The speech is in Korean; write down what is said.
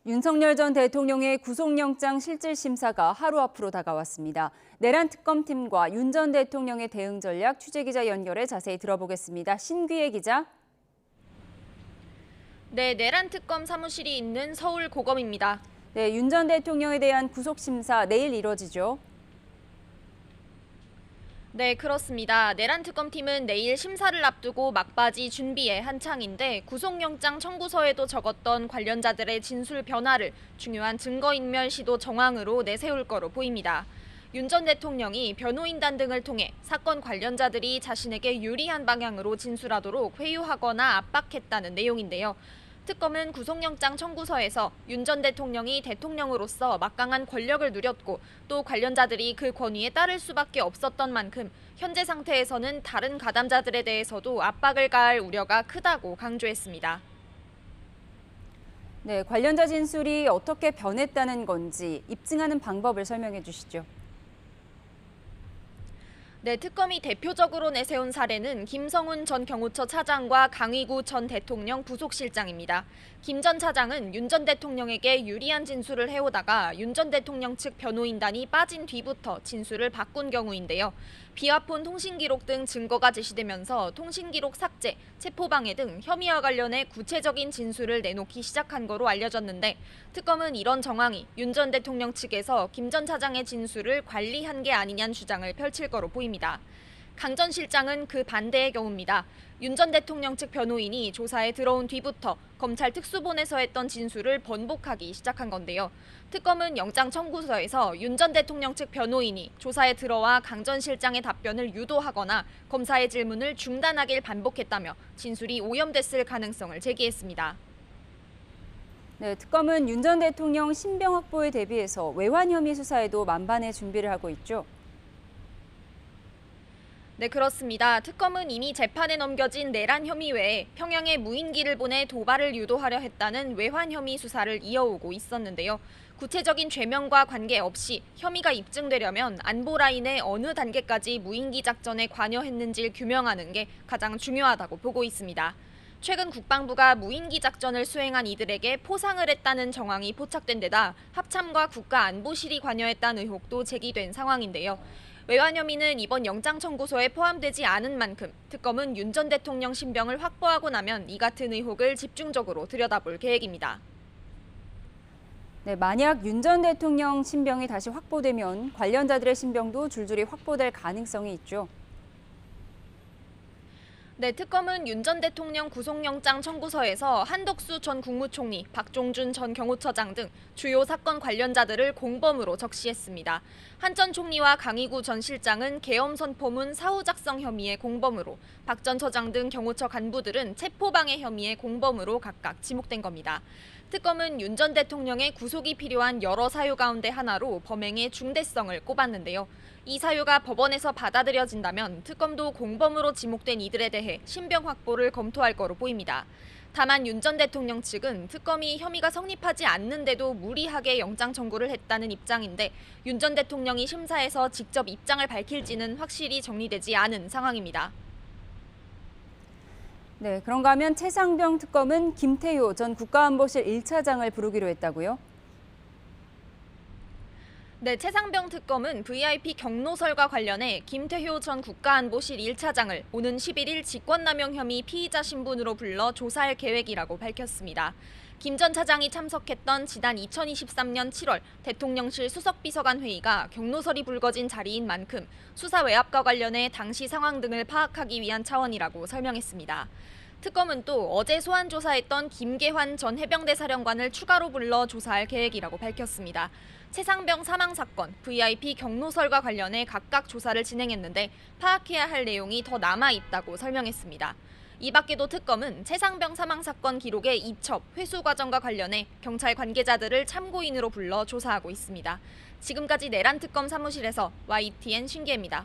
윤석열 전 대통령의 구속영장 실질심사가 하루 앞으로 다가왔습니다. 내란 특검팀과 윤 전 대통령의 대응 전략 취재기자 연결해 자세히 들어보겠습니다. 신귀혜 기자. 네, 내란 특검 사무실이 있는 서울 고검입니다. 네, 윤 전 대통령에 대한 구속심사 내일 이뤄지죠. 네, 그렇습니다. 내란 특검팀은 내일 심사를 앞두고 막바지 준비에 한창인데 구속영장 청구서에도 적었던 관련자들의 진술 변화를 중요한 증거인멸 시도 정황으로 내세울 거로 보입니다. 윤 전 대통령이 변호인단 등을 통해 사건 관련자들이 자신에게 유리한 방향으로 진술하도록 회유하거나 압박했다는 내용인데요. 특검은 구속영장 청구서에서 윤 전 대통령이 대통령으로서 막강한 권력을 누렸고 또 관련자들이 그 권위에 따를 수밖에 없었던 만큼 현재 상태에서는 다른 가담자들에 대해서도 압박을 가할 우려가 크다고 강조했습니다. 네, 관련자 진술이 어떻게 변했다는 건지 입증하는 방법을 설명해 주시죠. 네, 특검이 대표적으로 내세운 사례는 김성훈 전 경호처 차장과 강의구 전 대통령 부속실장입니다. 김 전 차장은 윤 전 대통령에게 유리한 진술을 해오다가 윤 전 대통령 측 변호인단이 빠진 뒤부터 진술을 바꾼 경우인데요. 비화폰 통신기록 등 증거가 제시되면서 통신기록 삭제, 체포방해 등 혐의와 관련해 구체적인 진술을 내놓기 시작한 거로 알려졌는데 특검은 이런 정황이 윤 전 대통령 측에서 김 전 차장의 진술을 관리한 게 아니냐는 주장을 펼칠 거로 보입니다. 강 전 실장은 그 반대의 경우입니다. 윤 전 대통령 측 변호인이 조사에 들어온 뒤부터 검찰 특수본에서 했던 진술을 번복하기 시작한 건데요. 특검은 영장 청구서에서 윤 전 대통령 측 변호인이 조사에 들어와 강 전 실장의 답변을 유도하거나 검사의 질문을 중단하길 반복했다며 진술이 오염됐을 가능성을 제기했습니다. 네, 특검은 윤 전 대통령 신병 확보에 대비해서 외환 혐의 수사에도 만반의 준비를 하고 있죠. 네, 그렇습니다. 특검은 이미 재판에 넘겨진 내란 혐의 외에 평양에 무인기를 보내 도발을 유도하려 했다는 외환 혐의 수사를 이어오고 있었는데요. 구체적인 죄명과 관계없이 혐의가 입증되려면 안보 라인의 어느 단계까지 무인기 작전에 관여했는지를 규명하는 게 가장 중요하다고 보고 있습니다. 최근 국방부가 무인기 작전을 수행한 이들에게 포상을 했다는 정황이 포착된 데다 합참과 국가안보실이 관여했다는 의혹도 제기된 상황인데요. 외환 혐의는 이번 영장 청구서에 포함되지 않은 만큼 특검은 윤 전 대통령 신병을 확보하고 나면 이 같은 의혹을 집중적으로 들여다볼 계획입니다. 네, 만약 윤 전 대통령 신병이 다시 확보되면 관련자들의 신병도 줄줄이 확보될 가능성이 있죠. 네, 특검은 윤 전 대통령 구속영장 청구서에서 한덕수 전 국무총리, 박종준 전 경호처장 등 주요 사건 관련자들을 공범으로 적시했습니다. 한 전 총리와 강의구 전 실장은 계엄 선포문 사후 작성 혐의의 공범으로, 박 전 처장 등 경호처 간부들은 체포방해 혐의의 공범으로 각각 지목된 겁니다. 특검은 윤 전 대통령의 구속이 필요한 여러 사유 가운데 하나로 범행의 중대성을 꼽았는데요. 이 사유가 법원에서 받아들여진다면 특검도 공범으로 지목된 이들에 대해 신병 확보를 검토할 거로 보입니다. 다만 윤 전 대통령 측은 특검이 혐의가 성립하지 않는데도 무리하게 영장 청구를 했다는 입장인데 윤 전 대통령이 심사에서 직접 입장을 밝힐지는 확실히 정리되지 않은 상황입니다. 네, 그런가 하면 최상병 특검은 김태효 전 국가안보실 1차장을 부르기로 했다고요? 네, 최상병 특검은 VIP 경로설과 관련해 김태효 전 국가안보실 1차장을 오는 11일 직권남용 혐의 피의자 신분으로 불러 조사할 계획이라고 밝혔습니다. 김 전 차장이 참석했던 지난 2023년 7월 대통령실 수석비서관 회의가 경로설이 불거진 자리인 만큼 수사 외압과 관련해 당시 상황 등을 파악하기 위한 차원이라고 설명했습니다. 특검은 또 어제 소환 조사했던 김계환 전 해병대 사령관을 추가로 불러 조사할 계획이라고 밝혔습니다. 최상병 사망 사건, VIP 경로설과 관련해 각각 조사를 진행했는데 파악해야 할 내용이 더 남아 있다고 설명했습니다. 이 밖에도 특검은 최상병 사망 사건 기록의 이첩, 회수 과정과 관련해 경찰 관계자들을 참고인으로 불러 조사하고 있습니다. 지금까지 내란 특검 사무실에서 YTN 신기혜입니다.